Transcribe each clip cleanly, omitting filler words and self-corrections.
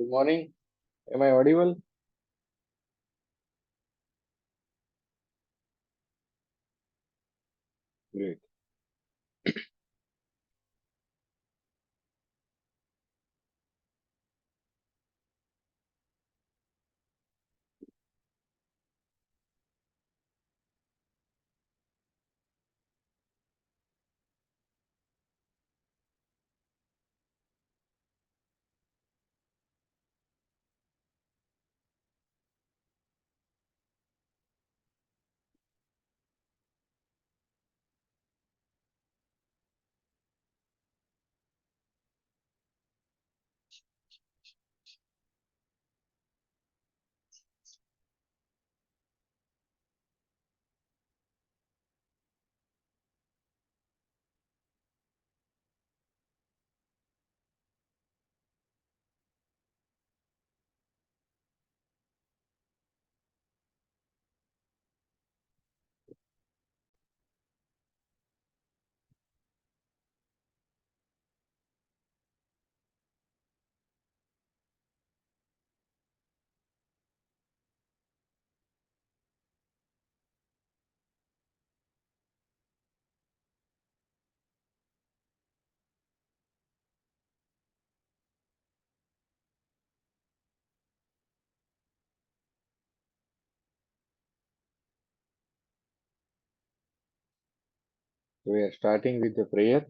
Good morning. Am I audible? Great. We are starting with the prayer.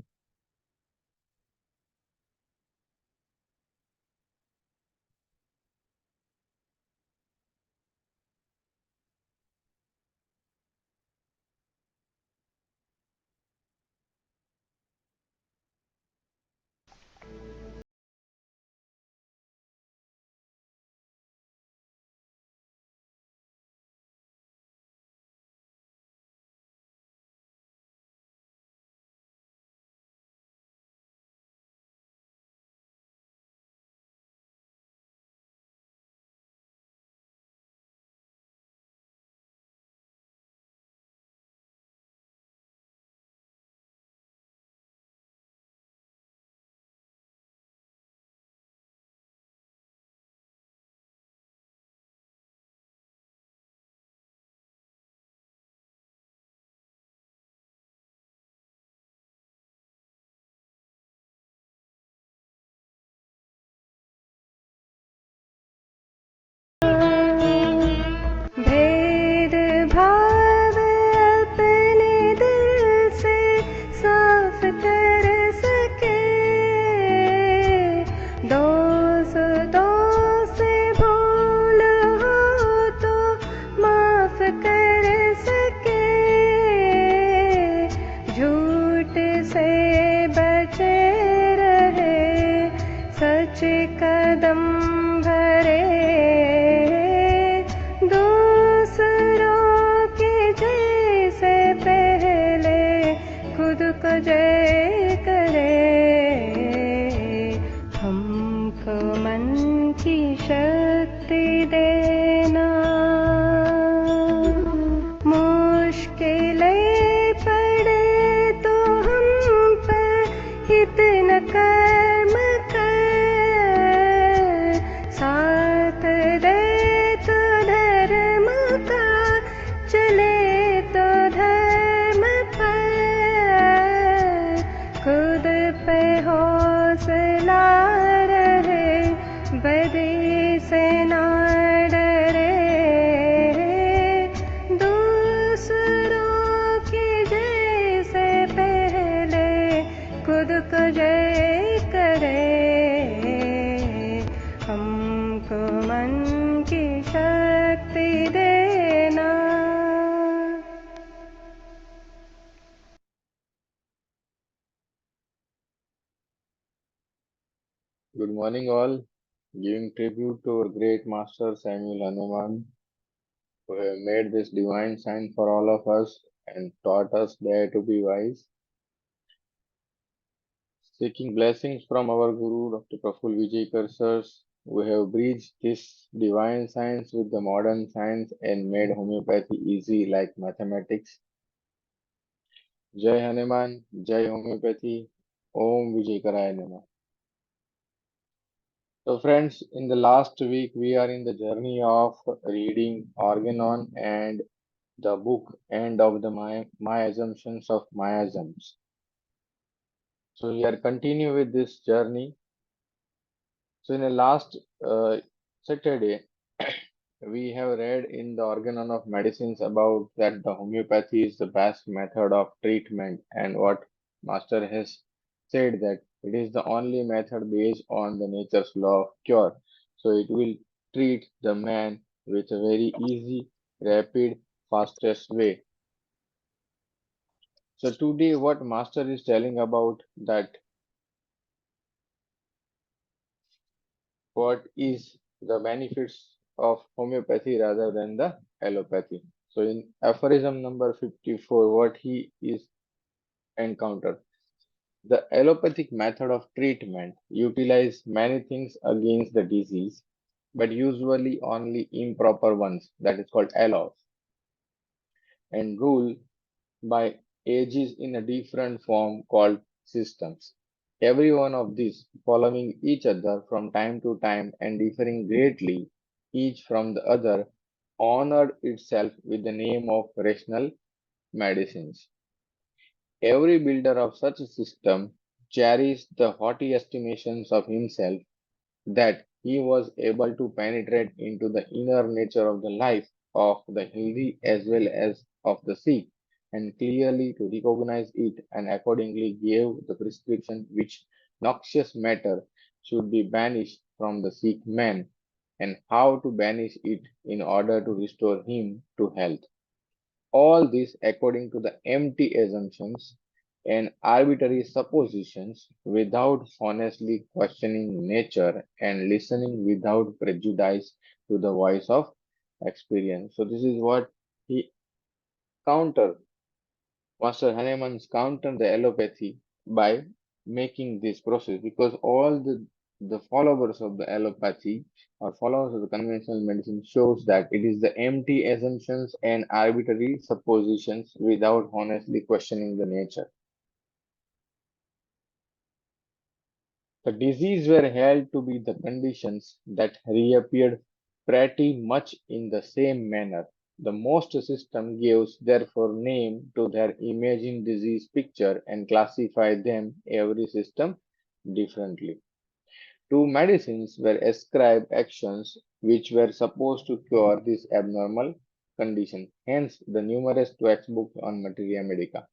भेद भाव अपने दिल से साफ कर सके, दोस्तों से भूल हो तो माफ कर सके, झूठ से बचे रहे, सच कदम भरे, खुद को जय करे, हमको मन की शक्ति देना, मुश्किलें पड़े तो हम पर हित न कर्म कर, साथ दे तो धर्म का, चले तो धर्म पर, खुद पे हौसला रहे, बदी से ना डरे, दूसरों की जय से पहले खुद को जय करे, हमको मन की शक्ति देना। Good morning, all. Giving tribute to our great master Samuel Hanuman, who have made this divine sign for all of us and taught us dare to be wise. Seeking blessings from our Guru, Dr. Prafull Vijayakar sirs, who have bridged this divine science with the modern science and made homeopathy easy like mathematics. Jai Hanuman, Jai Homeopathy, Om Vijaykaraya Namah. So, friends, in the last week, we are in the journey of reading Organon and the book End of the My Assumptions of Miasms. So, we are continue with this journey. So, in the last Saturday, we have read in the Organon of Medicines about that the homeopathy is the best method of treatment, and what Master has said that it is the only method based on the nature's law of cure. So it will treat the man with a very easy, rapid, fastest way. So today, what Master is telling about that what is the benefits of homeopathy rather than the allopathy. So in aphorism number 54, what he is encountered. The allopathic method of treatment utilize many things against the disease, but usually only improper ones, that is called allos, and rule by ages in a different form called systems. Every one of these following each other from time to time and differing greatly each from the other honored itself with the name of rational medicines. Every builder of such a system cherished the haughty estimations of himself that he was able to penetrate into the inner nature of the life of the healthy as well as of the sick, and clearly to recognize it, and accordingly gave the prescription which noxious matter should be banished from the sick man, and how to banish it in order to restore him to health. All this according to the empty assumptions and arbitrary suppositions without honestly questioning nature and listening without prejudice to the voice of experience. So this is what he countered. Master Hahnemann's countered the allopathy by making this process because all the followers of the allopathy or followers of the conventional medicine shows that it is the empty assumptions and arbitrary suppositions without honestly questioning the nature. The disease were held to be the conditions that reappeared pretty much in the same manner. The most system gives therefore name to their imagined disease picture and classify them every system differently. To medicines were ascribed actions which were supposed to cure this abnormal condition. Hence the numerous textbooks on materia medica.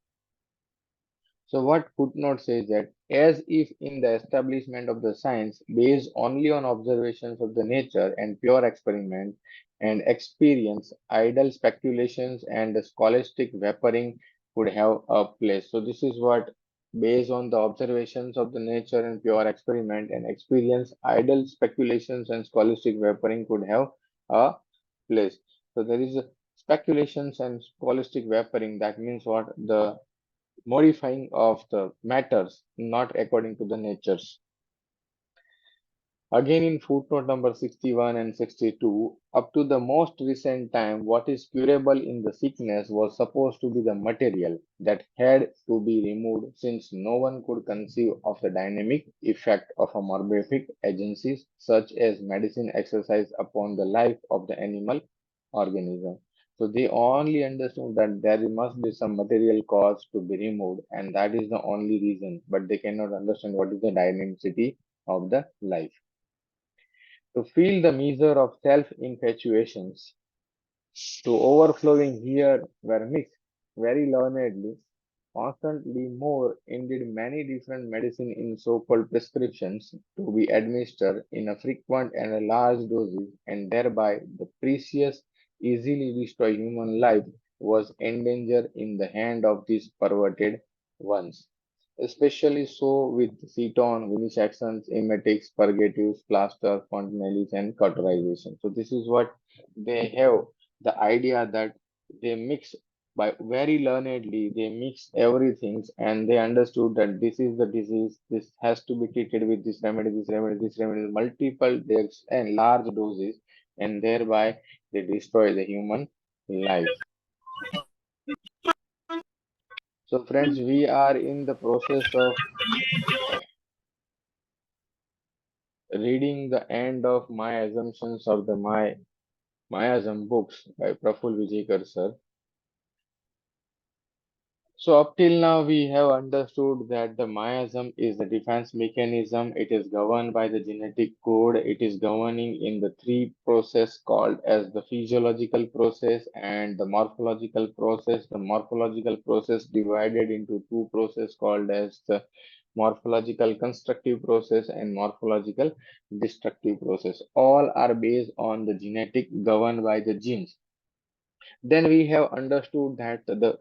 So what footnote says that as if in the establishment of the science based only on observations of the nature and pure experiment and experience, idle speculations and scholastic vaporing could have a place. So this is what based on the observations of the nature and pure experiment and experience, idle speculations and scholastic vaporing could have a place. So there is a speculations and scholastic vaporing. That means what the modifying of the matters not according to the natures. Again in footnote number 61 and 62, up to the most recent time, what is curable in the sickness was supposed to be the material that had to be removed since no one could conceive of the dynamic effect of a morbific agencies such as medicine exercise upon the life of the animal organism. So they only understood that there must be some material cause to be removed, and that is the only reason, but they cannot understand what is the dynamicity of the life. To feel the measure of self-infatuations, to overflowing here were mixed very learnedly, constantly more, indeed many different medicine in so-called prescriptions to be administered in a frequent and a large doses, and thereby the precious, easily destroy human life was endangered in the hand of these perverted ones. Especially so with ceton, vinisections, emetics, purgatives, plaster, fontanelles, and cauterization. So this is what they have the idea that they mix by very learnedly they mix everything and they understood that this is the disease, this has to be treated with this remedy, multiple drugs and large doses, and thereby they destroy the human life. So friends, we are in the process of reading reading the end of My Assumptions of the Miasm books by Prafull Vijayakar sir. So up till now we have understood that the miasm is the defense mechanism. It is governed by the genetic code. It is governing in the three process called as the physiological process and the morphological process. The morphological process divided into two process called as the morphological constructive process and morphological destructive process. All are based on the genetic governed by the genes. Then we have understood that the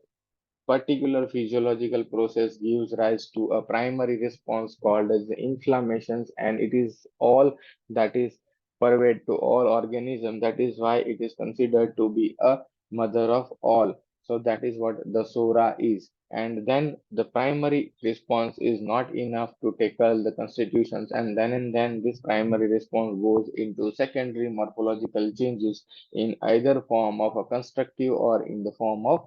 particular physiological process gives rise to a primary response called as the inflammations, and it is all that is pervade to all organisms. That is why it is considered to be a mother of all. So that is what the sora is. And then the primary response is not enough to tackle the constitutions, and then this primary response goes into secondary morphological changes in either form of a constructive or in the form of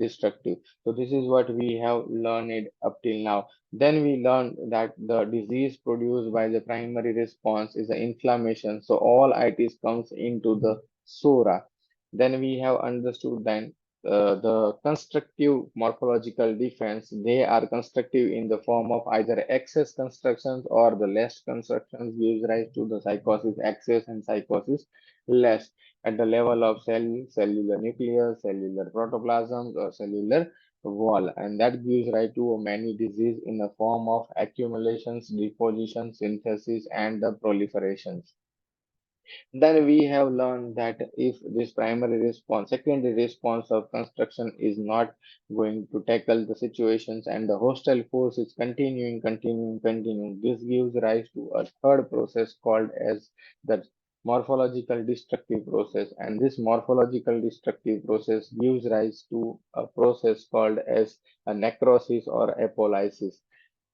destructive. So this is what we have learned up till now. Then we learned that the disease produced by the primary response is the inflammation. So all itis comes into the sora. Then we have understood then the constructive morphological defense. They are constructive in the form of either excess constructions or the less constructions gives rise to the psychosis excess and psychosis less at the level of cellular nucleus, cellular protoplasm, or cellular wall, and that gives rise to many disease in the form of accumulations, deposition, synthesis, and the proliferations. Then we have learned that if this primary response, secondary response of construction is not going to tackle the situations and the hostile force is continuing, this gives rise to a third process called as the morphological destructive process. And this morphological destructive process gives rise to a process called as a necrosis or apolysis.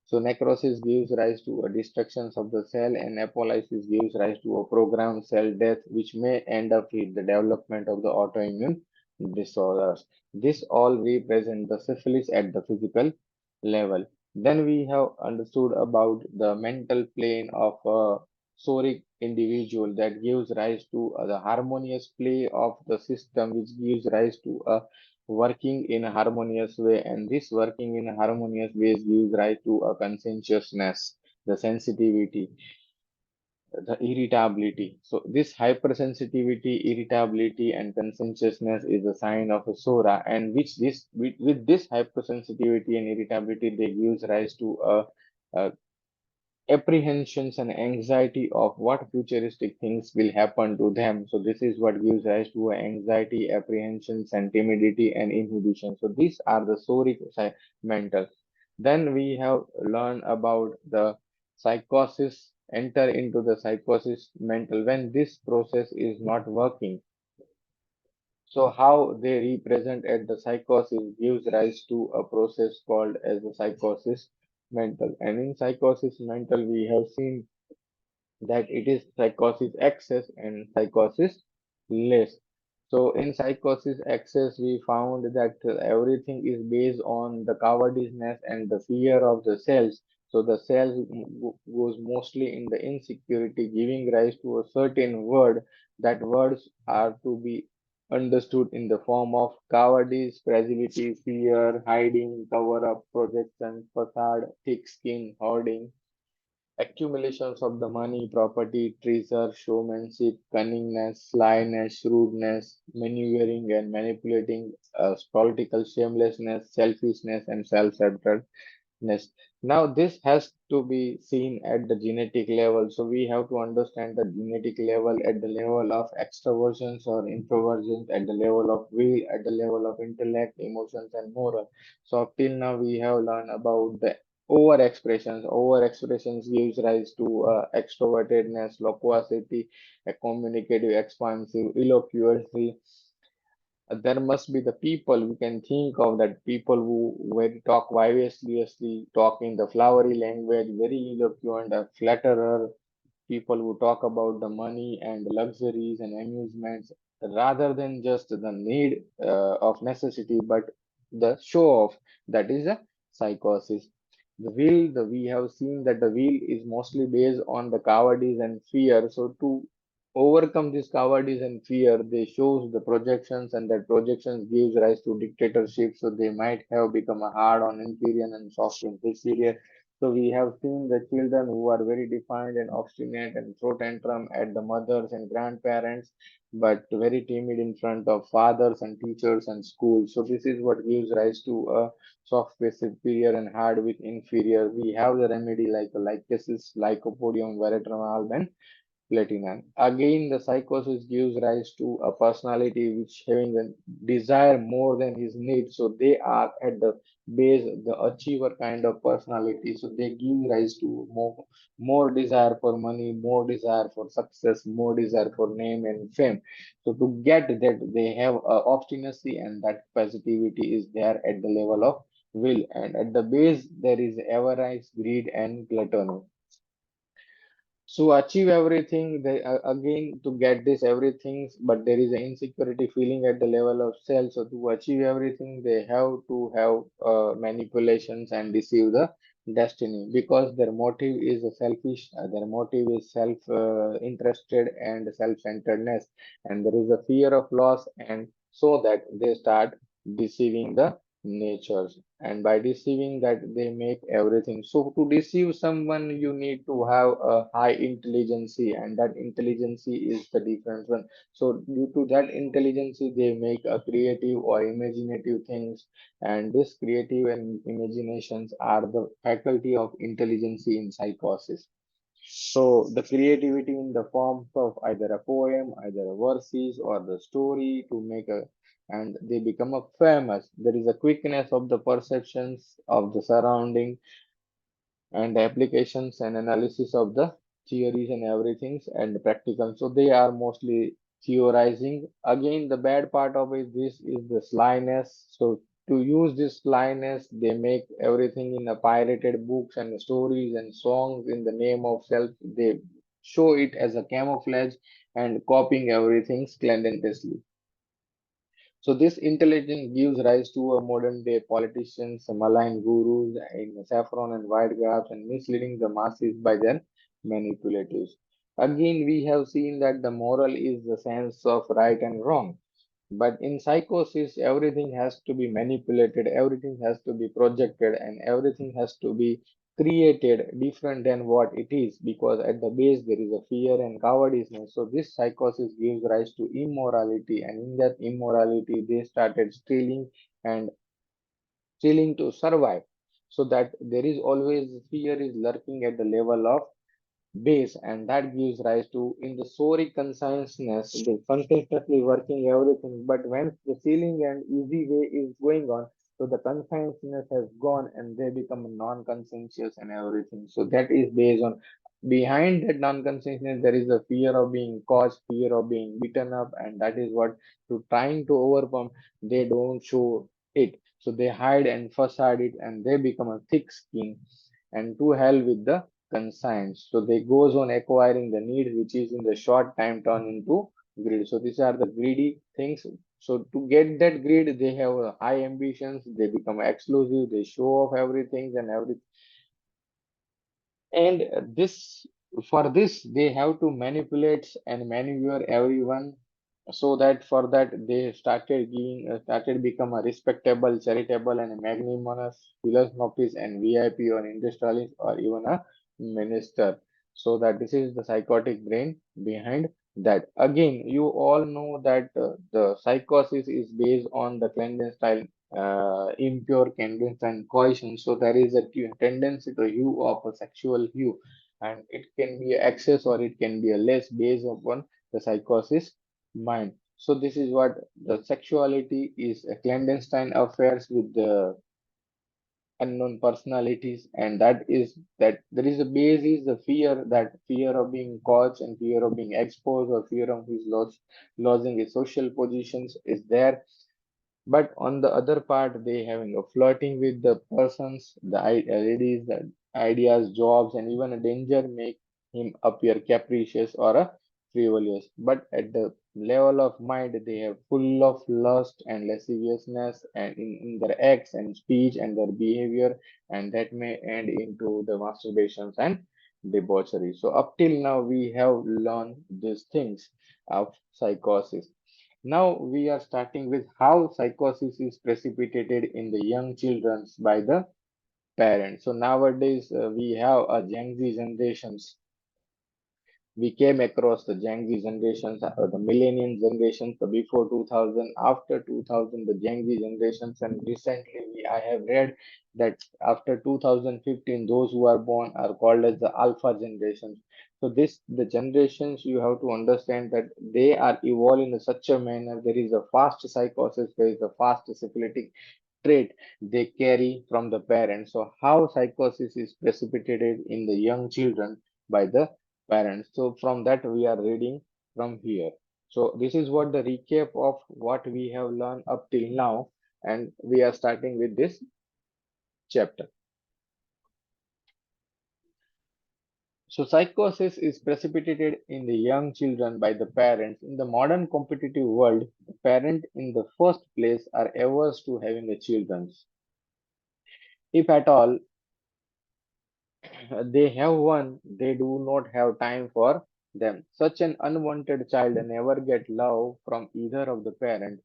So necrosis gives rise to a destruction of the cell and apolysis gives rise to a programmed cell death which may end up with the development of the autoimmune disorders. This all represent the syphilis at the physical level. Then we have understood about the mental plane of a soric individual that gives rise to the harmonious play of the system which gives rise to a working in a harmonious way, and this working in a harmonious way gives rise to a conscientiousness, the sensitivity, the irritability. So this hypersensitivity, irritability, and conscientiousness is a sign of a sora, and with this hypersensitivity and irritability, they gives rise to a apprehensions and anxiety of what futuristic things will happen to them. So this is what gives rise to anxiety, apprehensions, and timidity and inhibition. So these are the soric mental. Then we have learned about the psychosis, enter into the psychosis mental when this process is not working. So how they represent at the psychosis gives rise to a process called as the psychosis mental. And in psychosis mental, we have seen that it is psychosis excess and psychosis less. So in psychosis excess, we found that everything is based on the cowardice and the fear of the cells. So the cells goes mostly in the insecurity, giving rise to a certain word. That words are to be understood in the form of cowardice, fragility, fear, hiding, cover up, projection, facade, thick skin, hoarding accumulations of the money, property, treasure, showmanship, cunningness, slyness, shrewdness, maneuvering and manipulating, political shamelessness, selfishness, and self-centeredness. Now, this has to be seen at the genetic level. So, we have to understand the genetic level at the level of extroversions or introversions, at the level of will, at the level of intellect, emotions, and moral. So, up till now, we have learned about the overexpressions. Overexpressions gives rise to extrovertedness, loquacity, a communicative, expansive, eloquency. There must be the people we can think of that people who very talk vivaciously, talk in the flowery language, very eloquent, a flatterer, people who talk about the money and luxuries and amusements rather than just the need of necessity, but the show off. That is a psychosis. We have seen that the will is mostly based on the cowardice and fear. So to overcome this cowardice and fear, they shows the projections, and that projections gives rise to dictatorship. So they might have become a hard on inferior and soft on superior. So we have seen the children who are very defined and obstinate and throw tantrum at the mothers and grandparents, but very timid in front of fathers and teachers and schools. So this is what gives rise to a soft with superior and hard with inferior. We have the remedy like cases lycopodium, veratronal, and platinum. Again, the psychosis gives rise to a personality which having a desire more than his need. So they are at the base the achiever kind of personality. So they give rise to more desire for money, more desire for success, more desire for name and fame. So to get that, they have obstinacy, and that positivity is there at the level of will, and at the base there is avarice, greed, and gluttony. So achieve everything, they again to get this everything, but there is an insecurity feeling at the level of self. So to achieve everything, they have to have manipulations and deceive the destiny, because their motive is a selfish, their motive is self interested and self-centeredness, and there is a fear of loss, and so that they start deceiving the natures, and by deceiving that they make everything. So to deceive someone you need to have a high intelligence, and that intelligence is the different one. So due to that intelligence they make a creative or imaginative things, and this creative and imaginations are the faculty of intelligence in psychosis. So the creativity in the forms of either a poem, either a verses or the story to make a, and they become a famous. There is a quickness of the perceptions of the surrounding, and applications and analysis of the theories and everything and practical. So they are mostly theorizing. Again, the bad part of it, this is the slyness. So to use this slyness, they make everything in a pirated books and stories and songs in the name of self. They show it as a camouflage and copying everything clandestinely. So this intelligence gives rise to a modern day politicians, malign gurus in saffron and white garbs, and misleading the masses by their manipulatives. Again, we have seen that the moral is the sense of right and wrong. But in psychosis, everything has to be manipulated, everything has to be projected, and everything has to be created different than what it is, because at the base there is a fear and cowardice. So this psychosis gives rise to immorality, and in that immorality they started and stealing to survive. So that there is always fear is lurking at the level of base, and that gives rise to in the sorry consciousness they consistently working everything, but when the ceiling and easy way is going on, so the consciousness has gone and they become non-conscientious and everything. So that is based on behind that non-consciousness there is a fear of being caught, fear of being beaten up, and that is what to trying to overcome. They don't show it, so they hide and facade it, and they become a thick skin, and to hell with the conscience. So they goes on acquiring the need which is in the short time turn into greed. So these are the greedy things. So to get that greed, they have high ambitions. They become exclusive. They show off everything and everything. And this for this they have to manipulate and maneuver everyone, so that for that they started giving started become a respectable, charitable, and magnanimous philanthropist and VIP or industrialist or even a minister. So that this is the psychotic brain behind that. Again, you all know that the psychosis is based on the clandestine, impure clandestine cohesion. So there is a tendency to hue of a sexual hue, and it can be excess or it can be a less based upon the psychosis mind. So this is what the sexuality is a clandestine affairs with the unknown personalities, and that is that there is a base is the fear, that fear of being caught and fear of being exposed or fear of his losing his social positions is there. But on the other part, they having a flirting with the persons, the ladies, the ideas, jobs, and even a danger make him appear capricious or a frivolous. But at the level of mind they have full of lust and lasciviousness and in their acts and speech and their behavior, and that may end into the masturbations and debauchery. So up till now we have learned these things of psychosis. Now we are starting with how psychosis is precipitated in the young children by the parents. So nowadays we have a Gen Z generations. We came across the Gen Z generations, the millennial generations, the before 2000, after 2000, the Gen Z generations, and recently I have read that after 2015, those who are born are called as the Alpha generations. So this, the generations, you have to understand that they are evolving in such a manner. There is a fast psychosis, there is a fast syphilitic trait they carry from the parents. So, how psychosis is precipitated in the young children by the parents. So, from that, we are reading from here. So, this is what the recap of what we have learned up till now, and we are starting with this chapter. So, psychosis is precipitated in the young children by the parents. In the modern competitive world, the parent in the first place are averse to having the children. If at all they have one, they do not have time for them. Such an unwanted child never get love from either of the parents.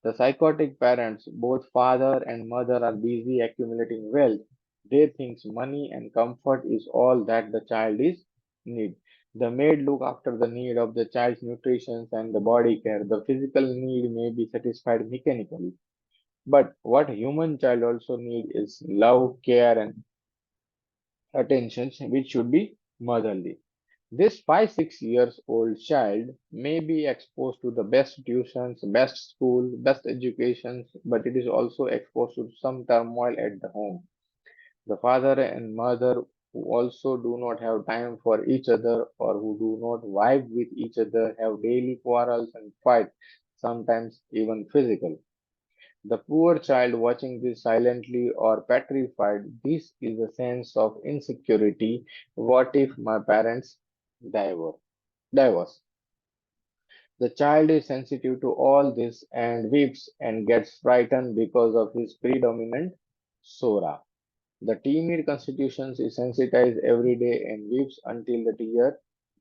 The psychotic parents, both father and mother, are busy accumulating wealth. They think money and comfort is all that the child is need. The maid look after the need of the child's nutrition and the body care. The physical need may be satisfied mechanically. But what human child also need is love, care, and attention, which should be motherly. This 5 6 years old child may be exposed to the best tuitions, best school, best educations, but it is also exposed to some turmoil at the home. The father and mother who also do not have time for each other or who do not vibe with each other have daily quarrels and fight, sometimes even physical. The poor child watching this silently or petrified, this is a sense of insecurity. What if my parents divorce? divorce? The child is sensitive to all this and weeps and gets frightened because of his predominant sora. The timid constitution is sensitized every day and weeps until the tears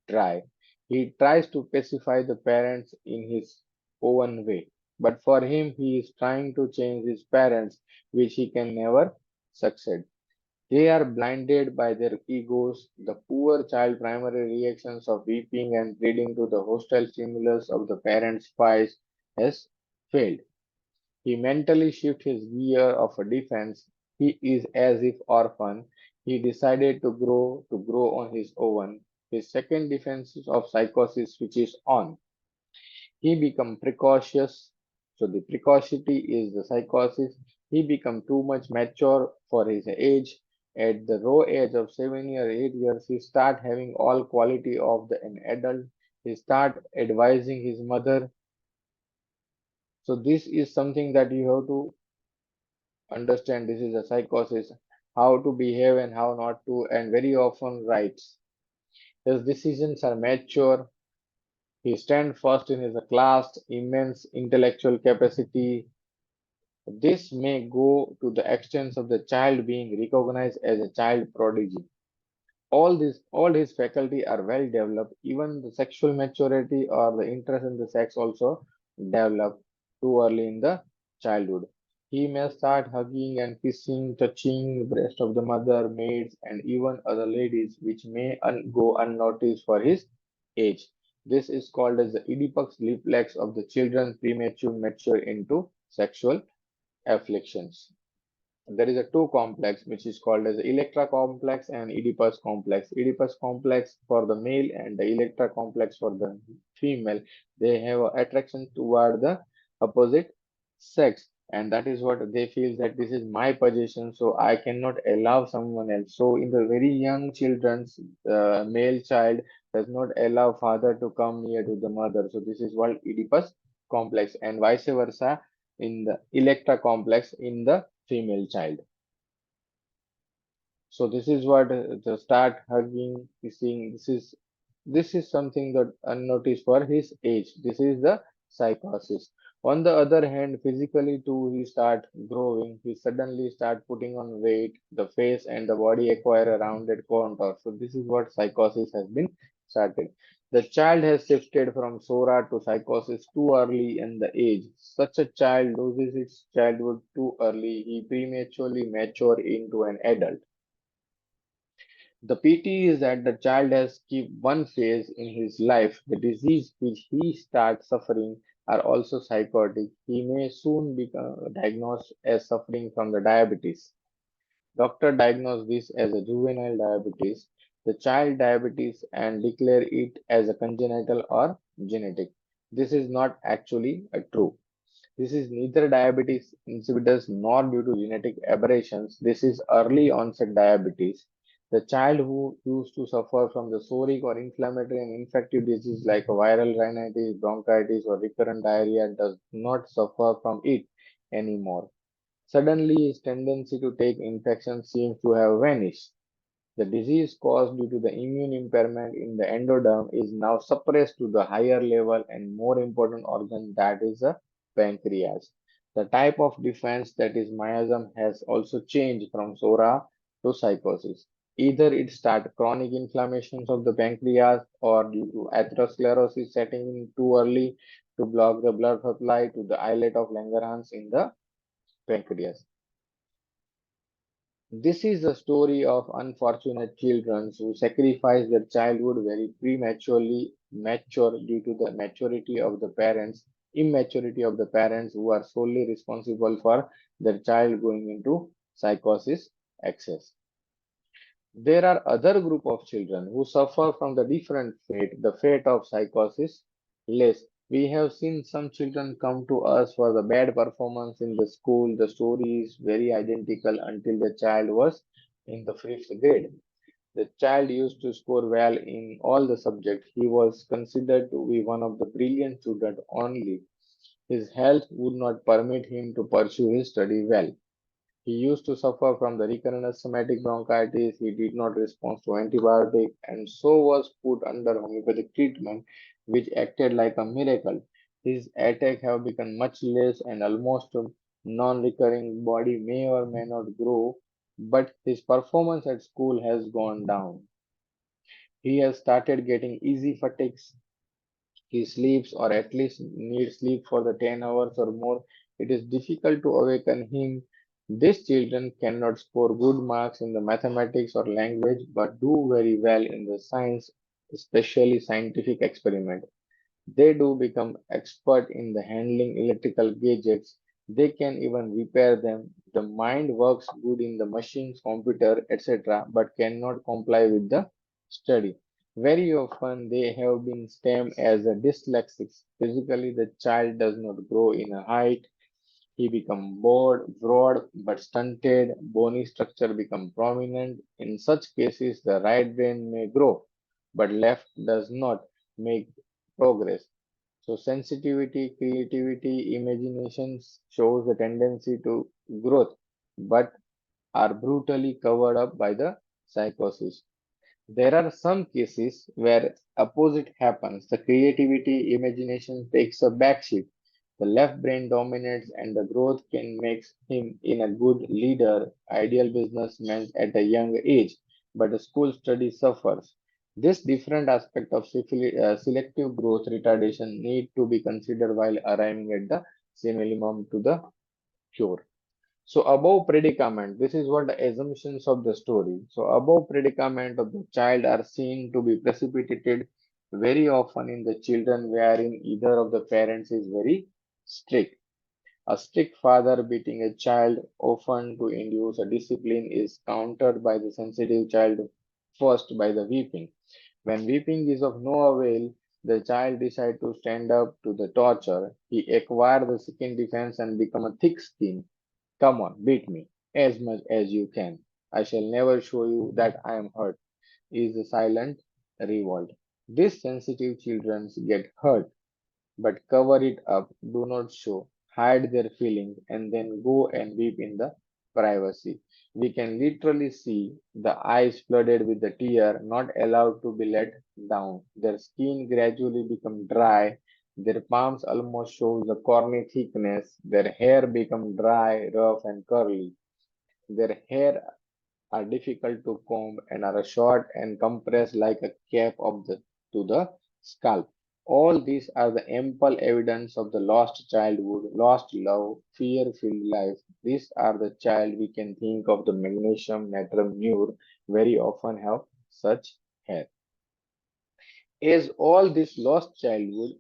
dry. He tries to pacify the parents in his own way, but for him he is trying to change his parents, which he can never succeed. They are blinded by their egos. The poor child primary reactions of weeping and pleading to the hostile stimulus of the parents' spies has failed. He mentally shifts his gear of a defense. He is as if orphan. He decided to grow on his own. His second defense of psychosis switches on. He become precocious. So the precocity is the psychosis. He become too much mature for his age. At the raw age of 7 or 8 years, he start having all quality of an adult. He start advising his mother. So this is something that you have to understand. This is a psychosis, how to behave and how not to, and very often writes. His decisions are mature. He stands first in his class, immense intellectual capacity. This may go to the extent of the child being recognized as a child prodigy. All his faculty are well developed. Even the sexual maturity or the interest in the sex also develop too early in the childhood. He may start hugging and kissing, touching the breast of the mother, maids, and even other ladies, which may go unnoticed for his age. This is called as the Oedipus reflex of the children premature mature into sexual afflictions. There is a two complex which is called as Electra complex and Oedipus complex. Oedipus complex for the male and the Electra complex for the female. They have a attraction toward the opposite sex, and that is what they feel that this is my possession, so I cannot allow someone else. So in the very young children's male child does not allow father to come near to the mother. So this is called Oedipus complex, and vice versa in the Electra complex in the female child. So this is what the start hugging, kissing. This is This is something that unnoticed for his age. This is the psychosis. On the other hand, physically too, he start growing. He suddenly start putting on weight. The face and the body acquire a rounded contour. So this is what psychosis has been started. The child has shifted from Sora to psychosis too early in the age. Such a child loses its childhood too early. He prematurely mature into an adult. The pity is that the child has skipped one phase in his life. The disease which he starts suffering are also psychotic. He may soon become diagnosed as suffering from the diabetes. Doctor diagnose this as a juvenile diabetes, the child diabetes, and declare it as a congenital or genetic. This is not actually a true. This is neither diabetes insipidus nor due to genetic aberrations. This is early onset diabetes. The child who used to suffer from the psoriatic or inflammatory and infective disease like viral rhinitis, bronchitis, or recurrent diarrhea does not suffer from it anymore. Suddenly, his tendency to take infections seems to have vanished. The disease caused due to the immune impairment in the endoderm is now suppressed to the higher level and more important organ, that is the pancreas. The type of defense, that is miasm, has also changed from sora to psychosis. Either it starts chronic inflammations of the pancreas or due to atherosclerosis setting in too early to block the blood supply to the islet of Langerhans in the pancreas. This is a story of unfortunate children who sacrifice their childhood very prematurely, mature due to the immaturity of the parents who are solely responsible for their child going into psychosis excess. There are other group of children who suffer from the different fate, the fate of psychosis less. We have seen some children come to us for the bad performance in the school. The story is very identical until the child was in the fifth grade. The child used to score well in all the subjects. He was considered to be one of the brilliant students only. His health would not permit him to pursue his study well. He used to suffer from the recurrent asthmatic bronchitis. He did not respond to antibiotic and so was put under homeopathic treatment, which acted like a miracle. His attack have become much less and almost non-recurring. Body may or may not grow, but his performance at school has gone down. He has started getting easy fatigues. He sleeps or at least needs sleep for the 10 hours or more. It is difficult to awaken him. These children cannot score good marks in the mathematics or language but do very well in the science, especially scientific experiment. They do become expert in the handling electrical gadgets. They can even repair them. The mind works good in the machines, computer, etc., but cannot comply with the study. Very often they have been stamped as a dyslexics. Physically, the child does not grow in a height. He become broad but stunted. Bony structure become prominent. In such cases, the right brain may grow, but left does not make progress. So sensitivity, creativity, imagination shows the tendency to growth, but are brutally covered up by the psychosis. There are some cases where opposite happens. The creativity, imagination takes a backseat. The left brain dominates and the growth can make him in a good leader, ideal businessman at a young age, but the school study suffers. This different aspect of selective growth retardation need to be considered while arriving at the minimum to the cure. So above predicament, this is what the assumptions of the story. So above predicament of the child are seen to be precipitated very often in the children wherein either of the parents is very strict. A strict father beating a child often to induce a discipline is countered by the sensitive child first by the weeping. When weeping is of no avail, the child decides to stand up to the torture. He acquires the second defense and become a thick skin. Come on, beat me as much as you can. I shall never show you that I am hurt, is the silent revolt. These sensitive children get hurt, but cover it up, do not show, hide their feelings, and then go and weep in the privacy. We can literally see the eyes flooded with the tear, not allowed to be let down. Their skin gradually become dry, their palms almost show the corny thickness, their hair become dry, rough and curly. Their hair are difficult to comb and are short and compressed like a cap of to the scalp. All these are the ample evidence of the lost childhood, lost love, fear-filled life. These are the child we can think of the magnesium natrium very often have such hair. As all this lost childhood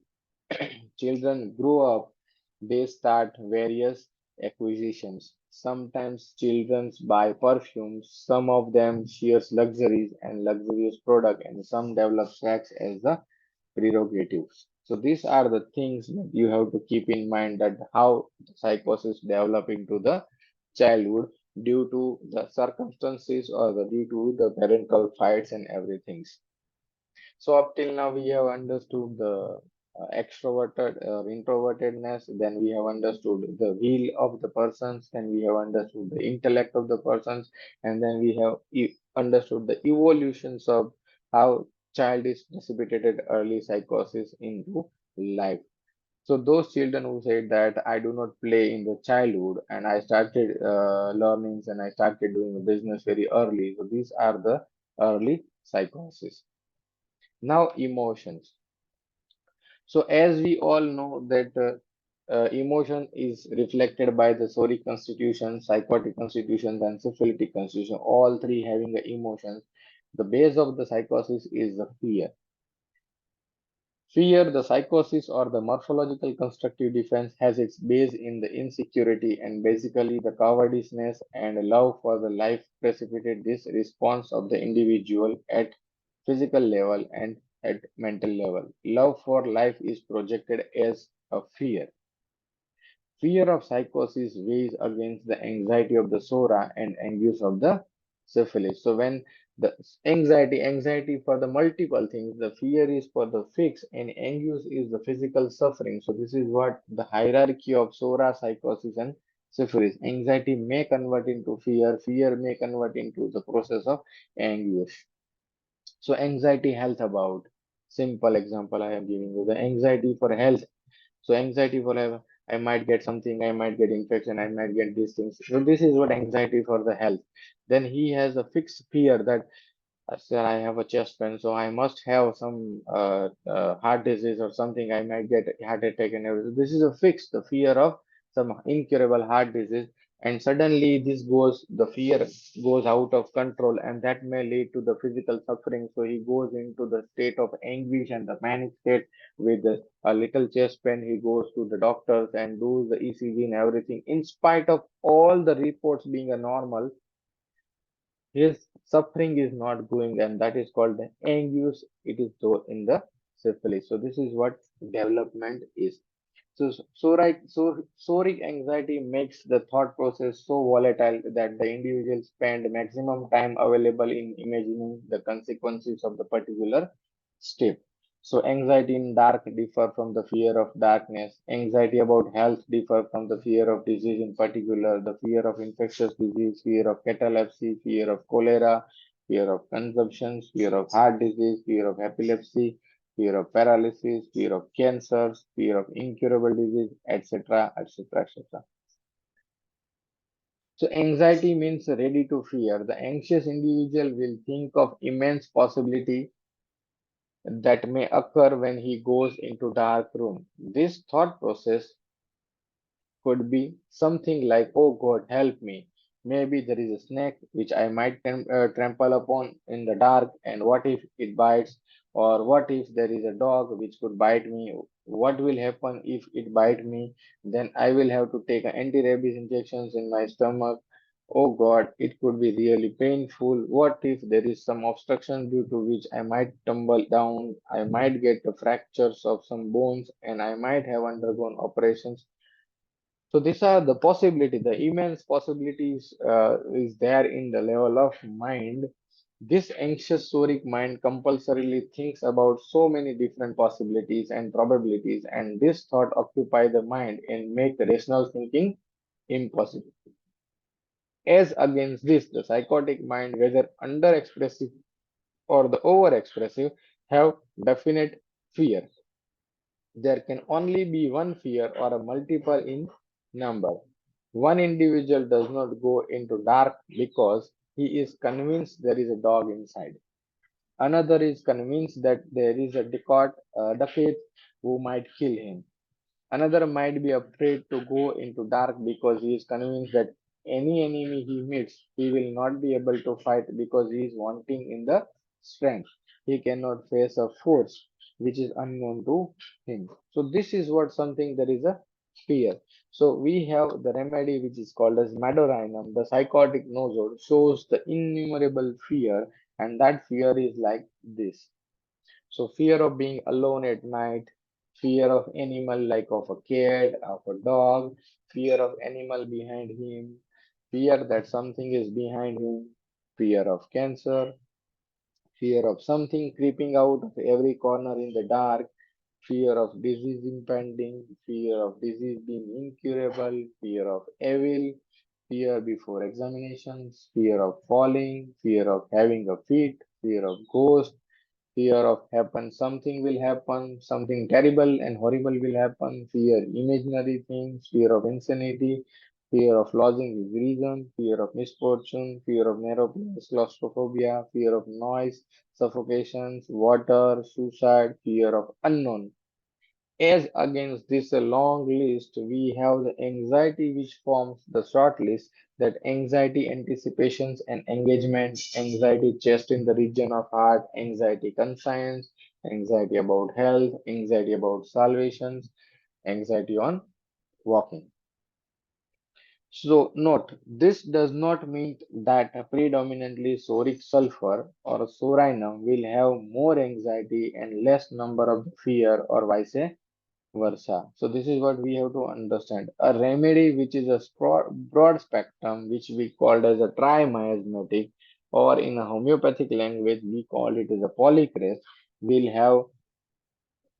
children grow up, they start various acquisitions. Sometimes children buy perfumes, some of them shares luxuries and luxurious product, and some develop sex as the prerogatives. So these are the things that you have to keep in mind that how the psychosis develop into the childhood due to the circumstances or due to the parental fights and everything. So up till now we have understood the extroverted or introvertedness, then we have understood the will of the persons, then we have understood the intellect of the persons, and then we have understood the evolutions of how child is precipitated early psychosis into life. So those children who said that I do not play in the childhood and I started learnings and I started doing business very early. So these are the early psychosis. Now, emotions. So, as we all know that emotion is reflected by the soric constitution, psychotic constitution, and syphilitic constitution, all three having the emotions. The base of the psychosis is the fear. Fear, the psychosis or the morphological constructive defense, has its base in the insecurity and basically the cowardliness and love for the life precipitate this response of the individual at physical level and at mental level. Love for life is projected as a fear. Fear of psychosis weighs against the anxiety of the sora and anguish of the syphilis. So when the anxiety for the multiple things, the fear is for the fix, and anguish is the physical suffering. So this is what the hierarchy of sora, psychosis, and syphilis. Anxiety may convert into fear, fear may convert into the process of anguish. So anxiety health about simple example I am giving you the anxiety for health. So anxiety for I might get something, I might get infection, I might get these things. So this is what anxiety for the health. Then he has a fixed fear that sir, I have a chest pain, so I must have some heart disease or something. I might get heart attack and everything. This is a fix, the fear of some incurable heart disease, and suddenly the fear goes out of control, and that may lead to the physical suffering. So he goes into the state of anguish and the panic state with a little chest pain. He goes to the doctors and does the ECG and everything. In spite of all the reports being a normal, his suffering is not going, and that is called the anguish. It is though in the syphilis. So this is what development is. So soric anxiety makes the thought process so volatile that the individual spend maximum time available in imagining the consequences of the particular step. So anxiety in dark differ from the fear of darkness. Anxiety about health differ from the fear of disease in particular, the fear of infectious disease, fear of catalepsy, fear of cholera, fear of consumption, fear of heart disease, fear of epilepsy, fear of paralysis, fear of cancers, fear of incurable disease, etc., etc., etc. So anxiety means ready to fear. The anxious individual will think of immense possibility that may occur when he goes into dark room. This thought process could be something like, oh God, help me. Maybe there is a snake which I might trample upon in the dark, and what if it bites? Or what if there is a dog which could bite me? What will happen if it bite me? Then I will have to take anti-rabies injections in my stomach. Oh God, it could be really painful. What if there is some obstruction due to which I might tumble down? I might get the fractures of some bones, and I might have undergone operations. So these are the possibility, the immense possibilities is there in the level of mind. This anxious soric mind compulsorily thinks about so many different possibilities and probabilities, and this thought occupy the mind and make the rational thinking impossible. As against this, the psychotic mind, whether underexpressive or the overexpressive, have definite fear. There can only be one fear or a multiple in number. One individual does not go into dark because he is convinced there is a dog inside. Another is convinced that there is a dacoit who might kill him. Another might be afraid to go into dark because he is convinced that any enemy he meets, he will not be able to fight because he is wanting in the strength. He cannot face a force which is unknown to him. So this is what something there is a fear. So we have the remedy which is called as Madorinum. The psychotic nosode shows the innumerable fear, and that fear is like this. So fear of being alone at night, fear of animal like of a cat, of a dog, fear of animal behind him, fear that something is behind him, fear of cancer, fear of something creeping out of every corner in the dark, fear of disease impending, fear of disease being incurable, fear of evil, fear before examinations, fear of falling, fear of having a fit, fear of ghosts, fear of happen, something will happen, something terrible and horrible will happen, fear imaginary things, fear of insanity, fear of losing his reason, fear of misfortune, fear of narrow place, claustrophobia, fear of noise, suffocations, water, suicide, fear of unknown. As against this long list, we have the anxiety which forms the short list, that anxiety anticipations and engagement, anxiety just in the region of heart, anxiety conscience, anxiety about health, anxiety about salvations, anxiety on walking. So note, this does not mean that a predominantly soric sulfur or sorinum will have more anxiety and less number of fear or vice versa. So this is what we have to understand. A remedy which is a broad spectrum, which we called as a tri-miasmatic, or in a homeopathic language we call it as a polycrest, will have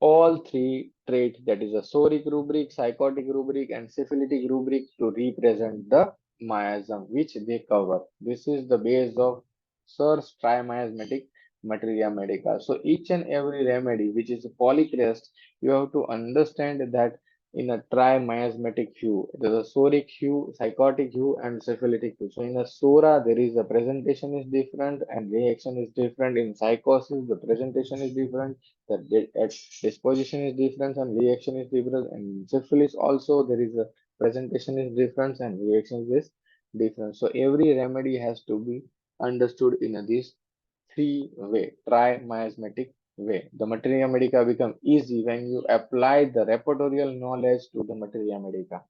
all three traits, that is a soric rubric, psychotic rubric, and syphilitic rubric, to represent the miasm which they cover. This is the base of Sear's trimiasmatic materia medica. So each and every remedy which is a polycrest, you have to understand that in a trimiasmatic hue, there is a soric hue, psychotic hue, and syphilitic hue. So in a sora, there is a presentation is different and reaction is different. In psychosis, the presentation is different, the disposition is different and reaction is different. And in syphilis also there is a presentation is different and reaction is different. So every remedy has to be understood in this three way, try miasmatic way. The materia medica become easy when you apply the repertorial knowledge to the materia medica.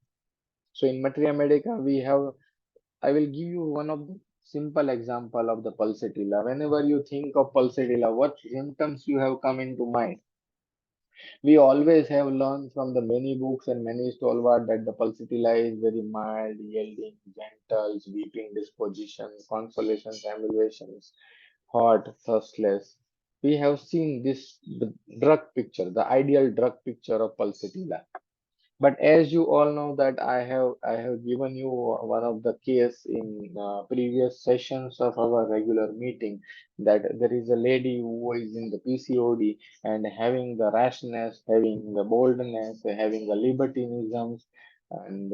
So in materia medica we have, I will give you one of the simple example of the pulsatilla. Whenever you think of pulsatilla, what symptoms you have come into mind? We always have learned from the many books and many stalwart that the pulsatilla is very mild, yielding, gentle, weeping disposition, consolations, emulations, hot, thirstless. We have seen this the drug picture, the ideal drug picture of pulsatilla. But as you all know that I have given you one of the case in previous sessions of our regular meeting, that there is a lady who is in the PCOD and having the rashness, having the boldness, having the libertinisms, and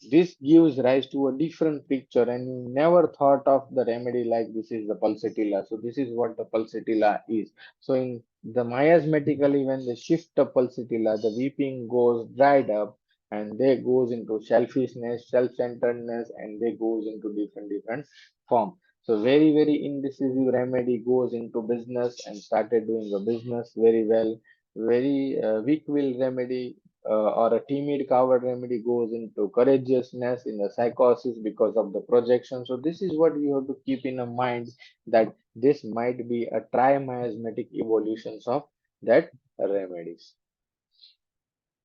this gives rise to a different picture, and you never thought of the remedy like this is the pulsatilla. So this is what the pulsatilla is. So in the miasmatically, when they shift the pulsatilla, the weeping goes dried up, and they goes into selfishness, self-centeredness, and they goes into different form. So very indecisive remedy goes into business and started doing the business very well. Very weak will remedy or a timid coward remedy goes into courageousness in the psychosis because of the projection. So this is what we have to keep in mind, that this might be a trimiasmatic evolutions of that remedies.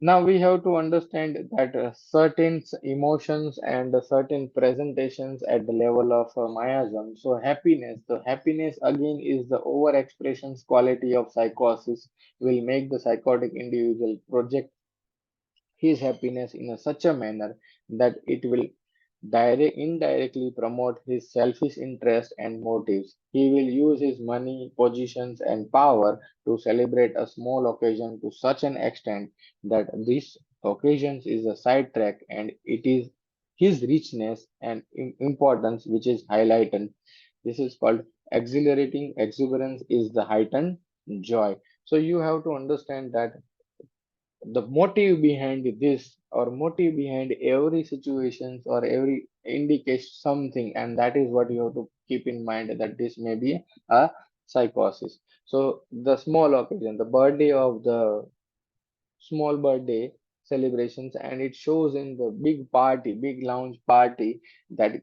Now we have to understand that certain emotions and certain presentations at the level of miasm. So happiness, the happiness again is the overexpressions quality of psychosis, will make the psychotic individual project his happiness in such a manner that it will indirectly promote his selfish interest and motives. He will use his money, positions, and power to celebrate a small occasion to such an extent that this occasion is a sidetrack and it is his richness and importance which is highlighted. This is called exhilarating exuberance is the heightened joy. So you have to understand that the motive behind this or motive behind every situations or every indicates something, and that is what you have to keep in mind that this may be a psychosis. So the small occasion, the birthday of the small birthday celebrations, and it shows in the big party, big lounge party, that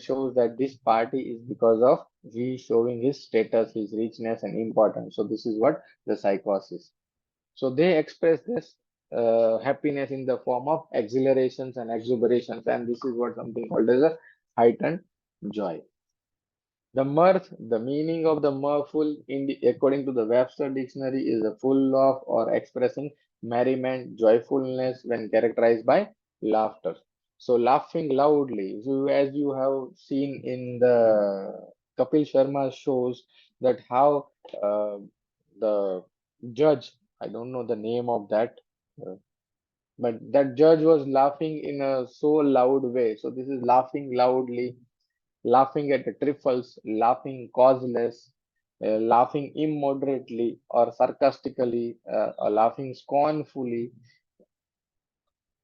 shows that this party is because of he showing his status, his richness and importance. So this is what the psychosis. So they express this happiness in the form of exhilarations and exuberations, and this is what something called as a heightened joy. The mirth, the meaning of the mirthful, according to the Webster Dictionary, is a full of or expressing merriment, joyfulness when characterized by laughter. So laughing loudly. So as you have seen in the Kapil Sharma shows that how the judge, I don't know the name of that, uh, but that judge was laughing in a so loud way. So this is laughing loudly, laughing at the trifles, laughing causeless, laughing immoderately or sarcastically, or laughing scornfully.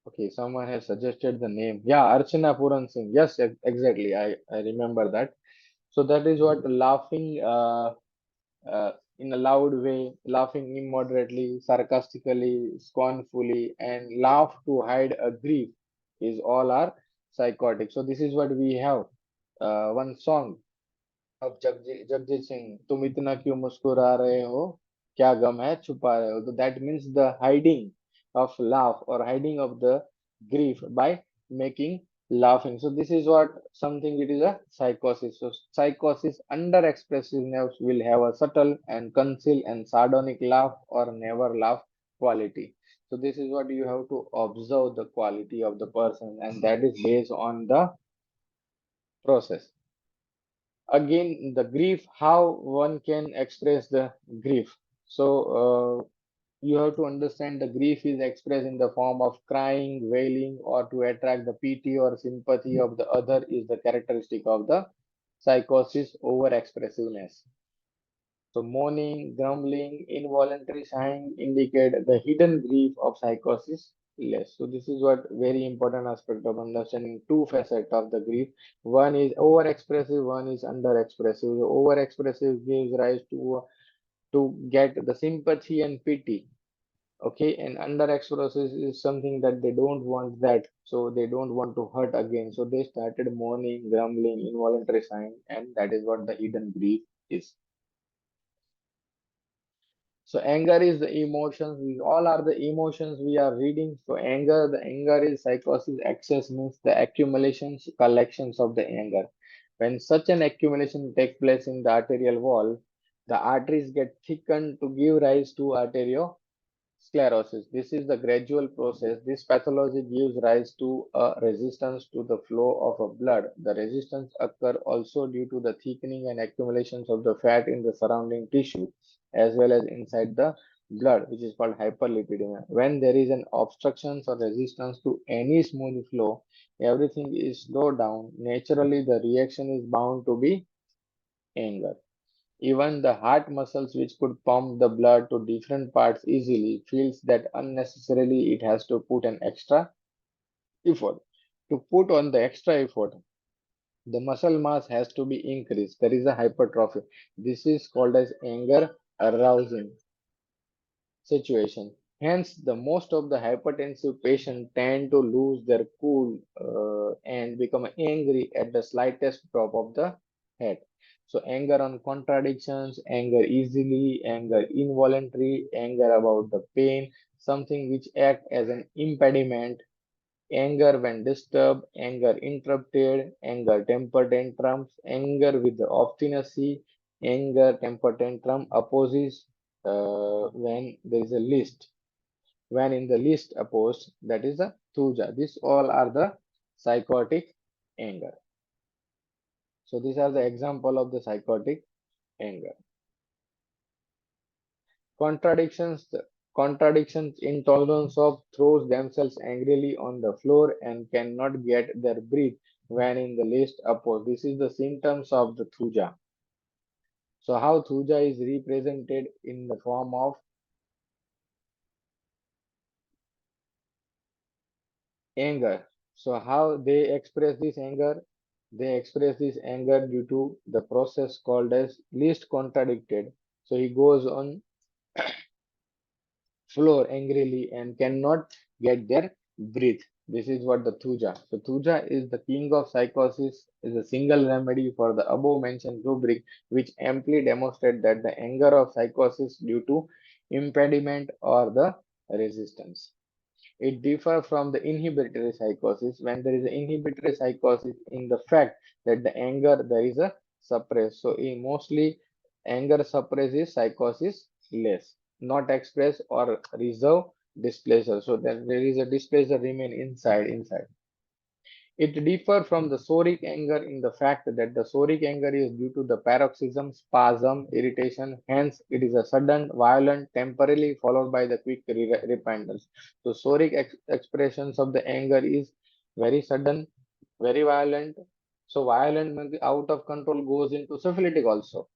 Okay, someone has suggested the name. Yeah, Archana Puran Singh. Yes, exactly. I remember that. So that is what laughing in a loud way, laughing immoderately, sarcastically, scornfully, and laugh to hide a grief is all are psychotic. So this is what we have. One song of Jagजीत Singh, तुम इतना क्यों मुस्कुरा रहे हो क्या गम है छुपा रहे हो. So that means the hiding of laugh or hiding of the grief by making laughing. So this is what something it is a psychosis. So psychosis under expressiveness will have a subtle and concealed and sardonic laugh or never laugh quality. So this is what you have to observe the quality of the person, and that is based on the process. Again, the grief, how one can express the grief. So you have to understand the grief is expressed in the form of crying, wailing, or to attract the pity or sympathy of the other is the characteristic of the psychosis over expressiveness. So moaning, grumbling, involuntary sighing indicate the hidden grief of psychosis less. So this is what very important aspect of understanding two facets of the grief. One is over-expressive, one is under-expressive. The over-expressive gives rise to get the sympathy and pity. Okay, and under-expressive is something that they don't want that, so they don't want to hurt again. So they started moaning, grumbling, involuntary sighing, and that is what the hidden grief is. So anger is the emotions. We all are the emotions we are reading. So anger, the anger is psychosis. Excess means the accumulations, collections of the anger. When such an accumulation takes place in the arterial wall, the arteries get thickened to give rise to arteriosclerosis. This is the gradual process. This pathology gives rise to a resistance to the flow of a blood. The resistance occur also due to the thickening and accumulations of the fat in the surrounding tissue as well as inside the blood, which is called hyperlipidemia. When there is an obstruction or resistance to any smooth flow, everything is slowed down. Naturally, the reaction is bound to be anger. Even the heart muscles, which could pump the blood to different parts easily, feels that unnecessarily it has to put an extra effort. To put on the extra effort, the muscle mass has to be increased. There is a hypertrophy. This is called as anger arousing situation. Hence, the most of the hypertensive patients tend to lose their cool and become angry at the slightest drop of the head. So, anger on contradictions, anger easily, anger involuntary, anger about the pain, something which act as an impediment, anger when disturbed, anger interrupted, anger temper tantrums, anger with the obstinacy, anger temper tantrum opposes when there is a list. When in the list opposed, that is a thuja. These all are the psychotic. anger. So these are the example of the psychotic anger. Contradictions contradictions intolerance of throws themselves angrily on the floor and cannot get their breath when in the least opposed. This is the symptoms of the thuja. So how thuja is represented in the form of anger. So how they express this anger? They express this anger due to the process called as least contradicted. So he goes on floor angrily and cannot get their breath. This is what the Thuja. So Thuja is the king of psychosis, is a single remedy for the above mentioned rubric, which amply demonstrate that the anger of psychosis due to impediment or the resistance. It differs from the inhibitory psychosis when there is an inhibitory psychosis in the fact that the anger there is a suppressed. So in mostly anger suppresses psychosis less, not express or reserve displeasure. So then there is a displeasure remain inside. It differs from the psoric anger in the fact that the psoric anger is due to the paroxysm, spasm, irritation. Hence, it is a sudden, violent, temporarily followed by the quick repentance. So, psoric expressions of the anger is very sudden, very violent. So, violent means out of control goes into syphilitic also,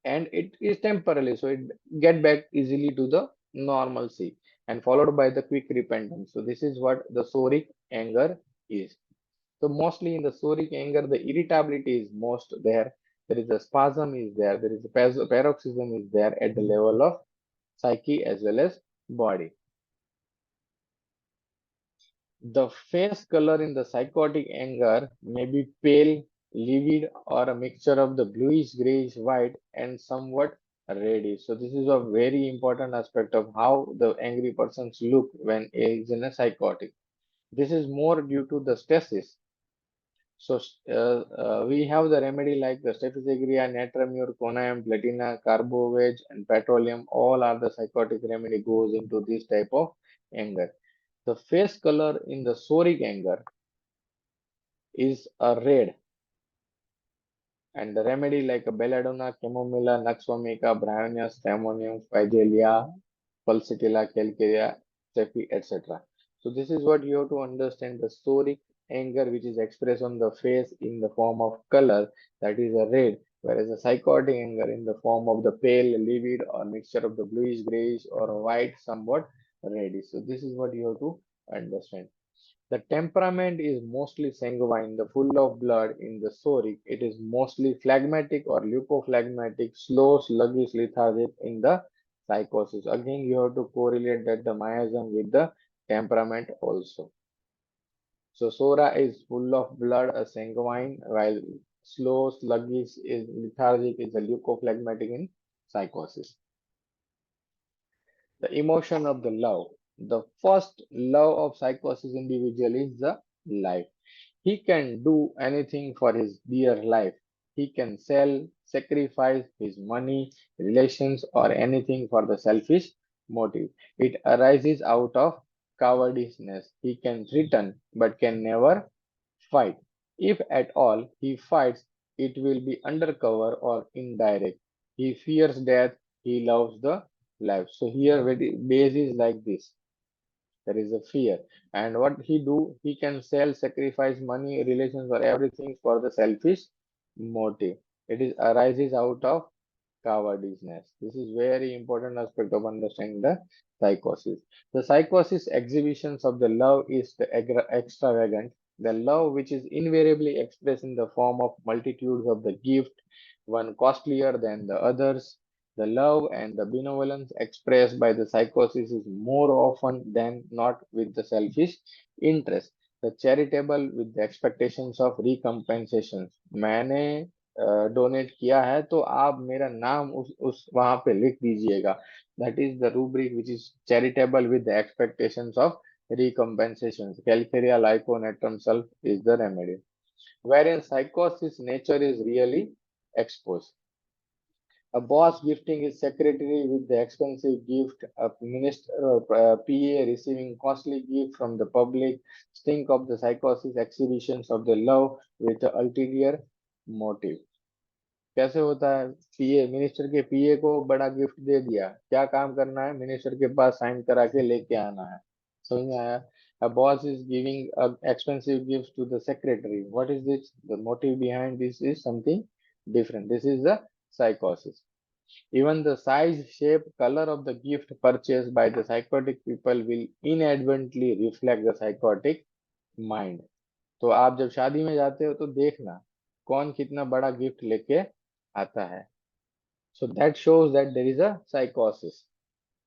and it is temporarily. So, it get back easily to the normalcy and followed by the quick repentance. So, this is what the psoric anger is. So mostly in the psoric anger, the irritability is most there. There is a spasm is there. There is a paroxysm is there at the level of psyche as well as body. The face color in the psychotic anger may be pale, livid, or a mixture of the bluish, grayish, white, and somewhat reddish. So this is a very important aspect of how the angry persons look when is in a psychotic. This is more due to the stasis. So we have the remedy like the Stephysagria, Natramur, Conam, Platina, Carbovage, and Petroleum. All are the psychotic remedy goes into this type of anger. The face color in the psoric anger is a red, and the remedy like a belladonna, chamomilla, nux vomica, bryonia, stramonium, phygelia, pulsatilla, calcarea, stephy, etc. So this is what you have to understand the psoric anger which is expressed on the face in the form of color, that is a red, whereas the psychotic anger in the form of the pale, livid, or mixture of the bluish, grayish, or white, somewhat reddish. So this is what you have to understand. The temperament is mostly sanguine, the full of blood in the psoric. It is mostly phlegmatic or leucophlegmatic, slow, sluggish, lethargic in the psychosis. Again, you have to correlate that the miasm with the temperament also. So Sora is full of blood, a sanguine, while slow, sluggish is lethargic, is a leucophlegmatic in psychosis. The emotion of the love. The first love of psychosis individual is the life. He can do anything for his dear life. He can sell, sacrifice his money, relations, or anything for the selfish motive. It arises out of cowardice. He can return but can never fight. If at all he fights, it will be undercover or indirect. He fears death, he loves the life. So here base is like this. There is a fear. And what he do, he can sell, sacrifice money, relations, or everything for the selfish motive. It is arises out of cowardice. This is very important aspect of understanding the psychosis. The psychosis exhibitions of the love is the extravagant, the love which is invariably expressed in the form of multitudes of the gift, one costlier than the others. The love and the benevolence expressed by the psychosis is more often than not with the selfish interest. The charitable with the expectations of recompensations. मैंने donate किया है तो आप मेरा नाम उस वहां पे लिख दीजिएगा. That is the rubric which is charitable with the expectations of recompensations. Calcarea lyconatrum sulf is the remedy. Wherein psychosis nature is really exposed. A boss gifting his secretary with the expensive gift, a minister or PA receiving costly gift from the public. Think of the psychosis exhibitions of the love with the ulterior motive. कैसे होता है? पीए minister के पीए को बड़ा gift दे दिया, क्या काम करना है? मिनिस्टर के पास साइन करा के लेके आना है। समझ में आया? A boss is giving a expensive gifts to the secretary. What is this? The motive behind this is something different. This is the psychosis. Even the size, shape, color of the gift purchased by the psychotic people will inadvertently reflect the psychotic mind. तो आप जब शादी में जाते हो तो देखना कौन कितना बड़ा गिफ्ट लेके आता है. So that shows that there is a psychosis.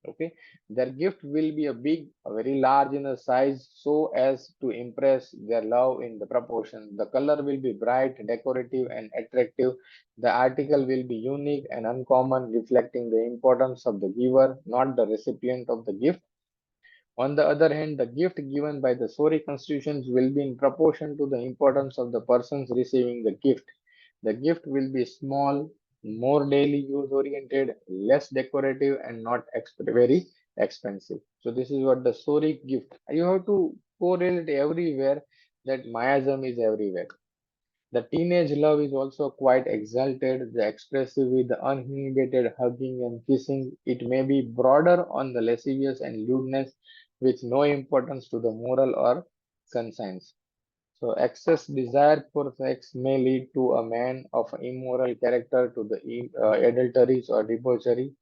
Okay, their gift will be a big, a very large in the size so as to impress their love in the proportion. The color will be bright, decorative, and attractive. The article will be unique and uncommon, reflecting the importance of the giver, not the recipient of the gift. On the other hand, the gift given by the Sori constitutions will be in proportion to the importance of the persons receiving the gift. The gift will be small, more daily use oriented, less decorative, and not very expensive. So, this is what the Sori gift. You have to correlate everywhere that miasm is everywhere. The teenage love is also quite exalted, the expressive with the uninhibited hugging and kissing. It may be broader on the lascivious and lewdness with no importance to the moral or conscience. So, excess desire for sex may lead to a man of immoral character to the adulteries or debauchery.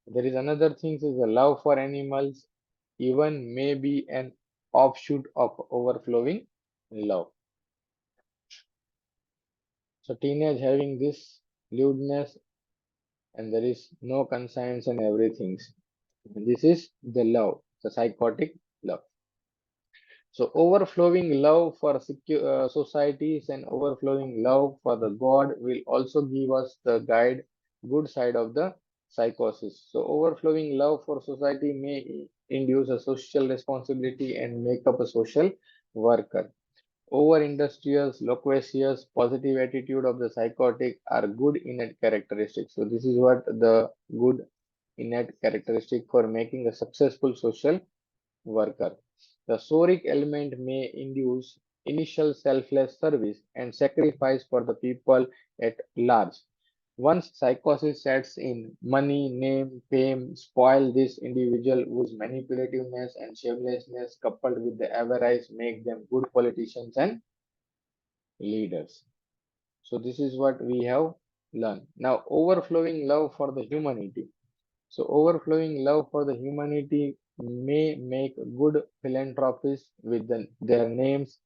There is another thing is the love for animals, even may be an offshoot of overflowing love. So teenage having this lewdness and there is no conscience and everything. This is the love, the psychotic love. So overflowing love for societies and overflowing love for the God will also give us the guide, good side of the psychosis. So overflowing love for society may induce a social responsibility and make up a social worker. Over-industrious, loquacious, positive attitude of the psychotic are good innate characteristics. So this is what the good innate characteristic for making a successful social worker. The soric element may induce initial selfless service and sacrifice for the people at large. Once psychosis sets in, money, name, fame spoil this individual whose manipulativeness and shamelessness coupled with the avarice make them good politicians and leaders. So this is what we have learned. Now, overflowing love for the humanity. So overflowing love for the humanity may make good philanthropists with their names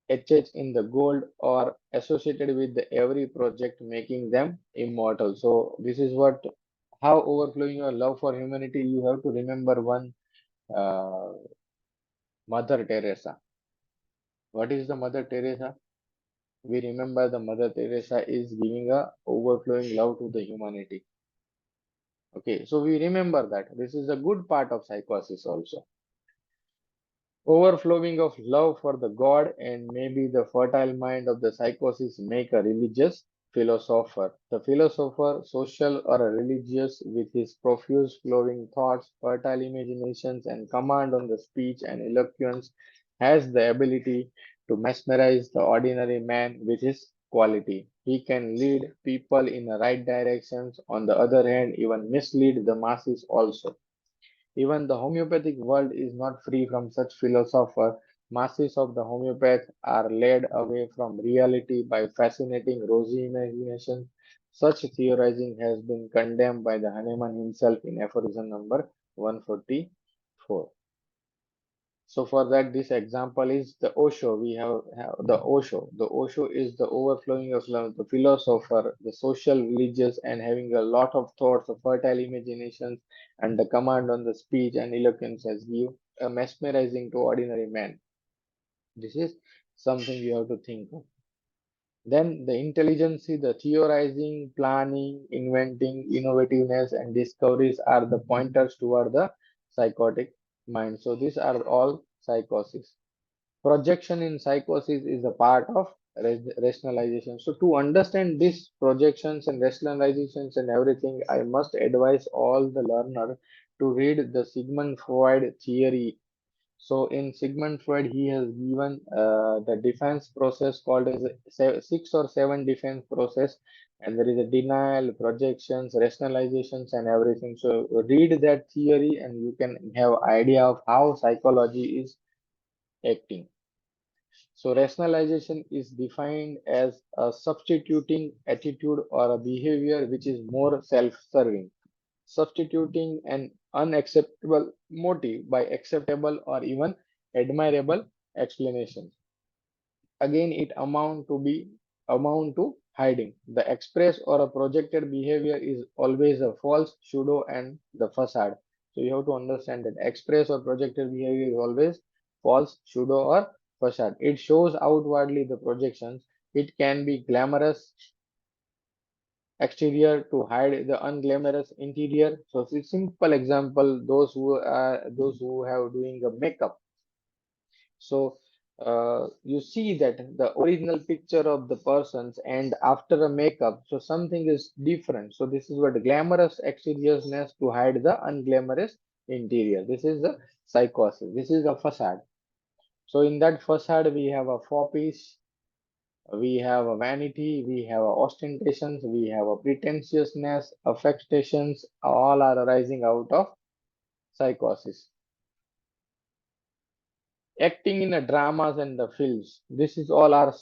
etched in the gold or associated with the every project making them immortal. So this is what how overflowing your love for humanity. You have to remember one uh, Mother Teresa. What is the Mother Teresa? We remember the Mother Teresa is giving a overflowing love to the humanity. Okay, so we remember that this is a good part of psychosis also. Overflowing of love for the God and maybe the fertile mind of the psychosis make a religious philosopher. The philosopher, social or a religious, with his profuse flowing thoughts, fertile imaginations, and command on the speech and eloquence, has the ability to mesmerize the ordinary man with his quality. He can lead people in the right directions, on the other hand, even mislead the masses also. Even the homeopathic world is not free from such philosophers. Masses of the homeopaths are led away from reality by fascinating rosy imaginations. Such theorizing has been condemned by the Hahnemann himself in aphorism number 144. So for that, this example is the Osho. We have the Osho. The Osho is the overflowing of love, the philosopher, the social, religious, and having a lot of thoughts, of fertile imaginations, and the command on the speech and eloquence as give a mesmerizing to ordinary man. This is something you have to think of. Then the intelligence, the theorizing, planning, inventing, innovativeness, and discoveries are the pointers toward the psychotic mind. So these are all psychosis. Projection in psychosis is a part of rationalization. So to understand these projections and rationalizations and everything, I must advise all the learner to read the Sigmund Freud theory. So in Sigmund Freud, he has given the defense process called as six or seven defense process, and there is a denial, projections, rationalizations, and everything. So read that theory, and you can have idea of how psychology is acting. So rationalization is defined as a substituting attitude or a behavior which is more self-serving, substituting an unacceptable motive by acceptable or even admirable explanation. Again, it amount to hiding. The express or a projected behavior is always a false, pseudo, and the facade. So you have to understand that express or projected behavior is always false, pseudo, or facade. It shows outwardly the projections. It can be glamorous exterior to hide the unglamorous interior. So it's a simple example, those who have doing a makeup. So you see that the original picture of the persons and after a makeup, so something is different. So this is what glamorous exteriousness to hide the unglamorous interior. This is the psychosis. This is a facade. So in that facade, we have a foppish, we have a vanity, we have a ostentations, we have a pretentiousness, affectations, all are arising out of psychosis. Acting in the dramas and the films, this is all our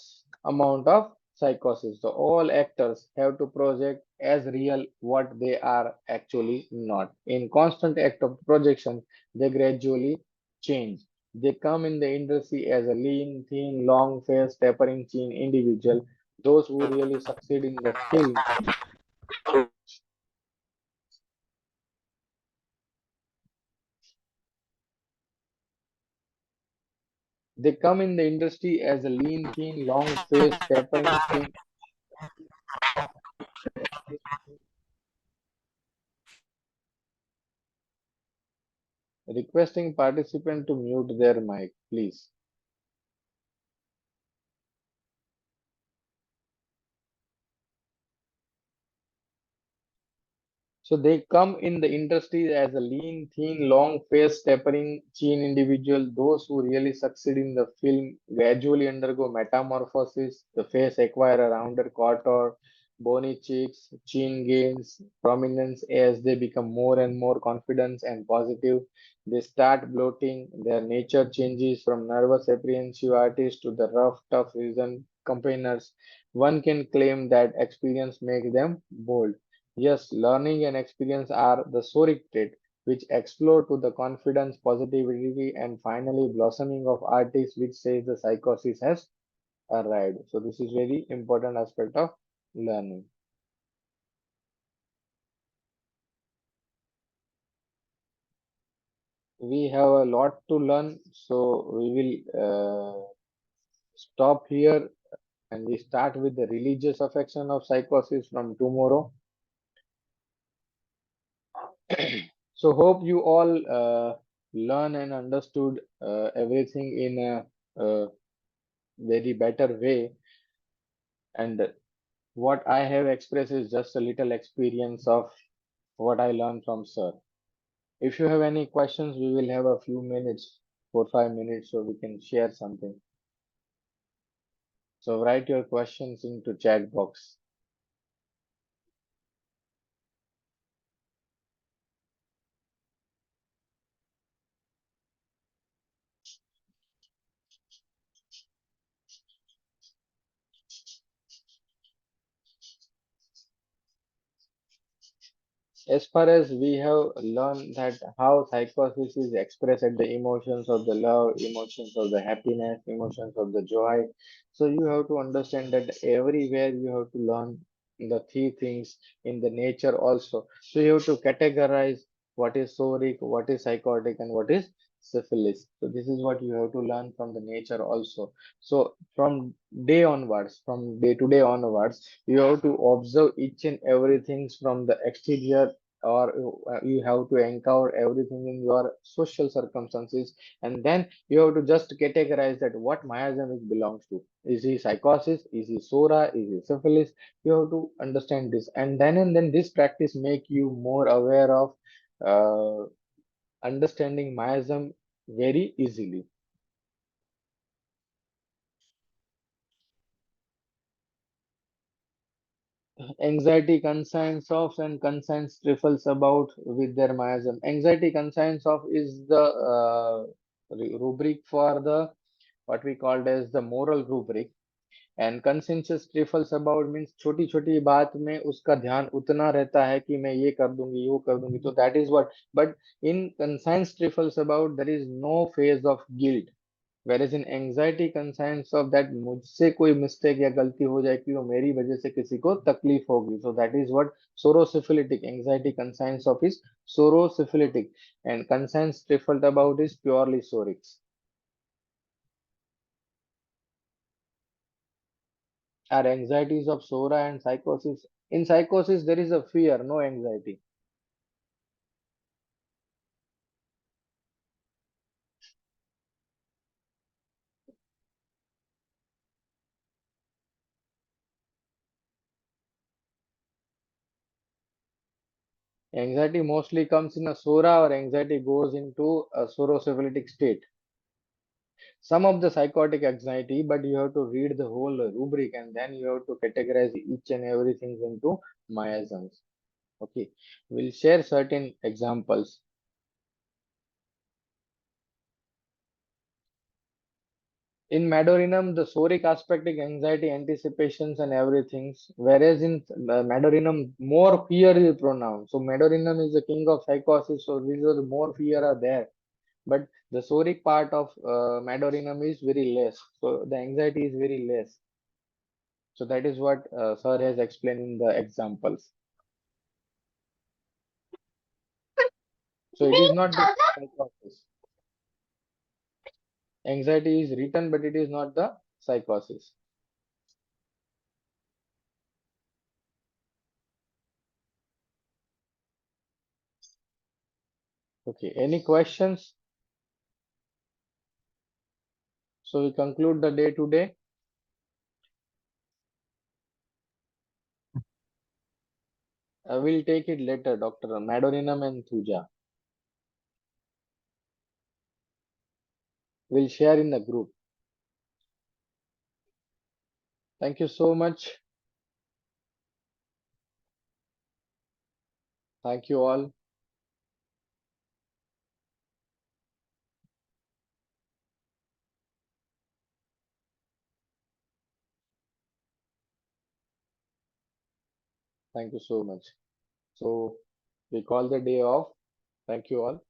amount of psychosis. So all actors have to project as real what they are actually not. In constant act of projection, they gradually change. They come in the industry as a lean, thin, long face, tapering chin individual. Those who really succeed in the film, they come in the industry as a lean, thin, long face, tapering chin. Requesting participant to mute their mic, please. So they come in the industry as a lean, thin, long face, tapering chin individual. Those who really succeed in the film gradually undergo metamorphosis. The face acquire a rounder contour, bony cheeks, chin gains prominence as they become more and more confident and positive. They start bloating. Their nature changes from nervous apprehensive artists to the rough, tough reason campaigners. One can claim that experience makes them bold. Yes, learning and experience are the soric trait which explore to the confidence, positivity, and finally blossoming of artists, which says the psychosis has arrived. So this is very important aspect of learning. We have a lot to learn, so we will stop here and we start with the religious affection of psychosis from tomorrow. So hope you all learn and understood everything in a very better way. And what I have expressed is just a little experience of what I learned from Sir. If you have any questions, we will have a few minutes, 4 5 minutes, so we can share something. So write your questions into chat box. As far as we have learned that how psychosis is expressed at the emotions of the love, emotions of the happiness, emotions of the joy. So you have to understand that everywhere you have to learn the three things in the nature also. So you have to categorize what is soric, what is psychotic, and what is syphilis. So this is what you have to learn from the nature also. So from day onwards, from day to day onwards, you have to observe each and everything from the exterior or you have to encounter everything in your social circumstances, and then you have to just categorize that what miasm it belongs to. Is he psychosis? Is he sora? Is he syphilis? You have to understand this, and then this practice make you more aware of uh, understanding miasm very easily. Anxiety concerns of and concerns trifles about with their miasm. Anxiety concerns of is the rubric for the what we called as the moral rubric, and consensus trifles about means छोटी छोटी बात में उसका ध्यान उतना रहता है कि मैं ये कर दूंगी वो कर दूंगी, तो that is what. But in conscience trifles about there is no phase of guilt, whereas in anxiety concerns of that मुझसे कोई मिस्टेक या गलती हो जाए कि वो मेरी वजह से किसी को तकलीफ होगी, so that is what sorosyphilitic anxiety concerns of is sorosyphilitic, and concerns trifled about is purely soric. Are anxieties of sora and psychosis? In psychosis there is a fear, no anxiety. Anxiety mostly comes in a sora, or anxiety goes into a sorosyphilitic state. Some of the psychotic anxiety, but you have to read the whole rubric and then you have to categorize each and everything into miasms. Okay, we'll share certain examples. In Madorinum, the soric aspect is anxiety, anticipations, and everything. Whereas in Madorinum, more fear is pronounced. So Madorinum is the king of psychosis. So these are more fear are there. But the soric part of Madorinum is very less. So the anxiety is very less. So that is what Sir has explained in the examples. So it is not the psychosis. Anxiety is written, but it is not the psychosis. Okay, any questions? So we conclude the day today. We'll take it later, Dr. Madorinum and Thuja. We'll share in the group. Thank you so much. Thank you all. Thank you so much. So we call the day off. Thank you all.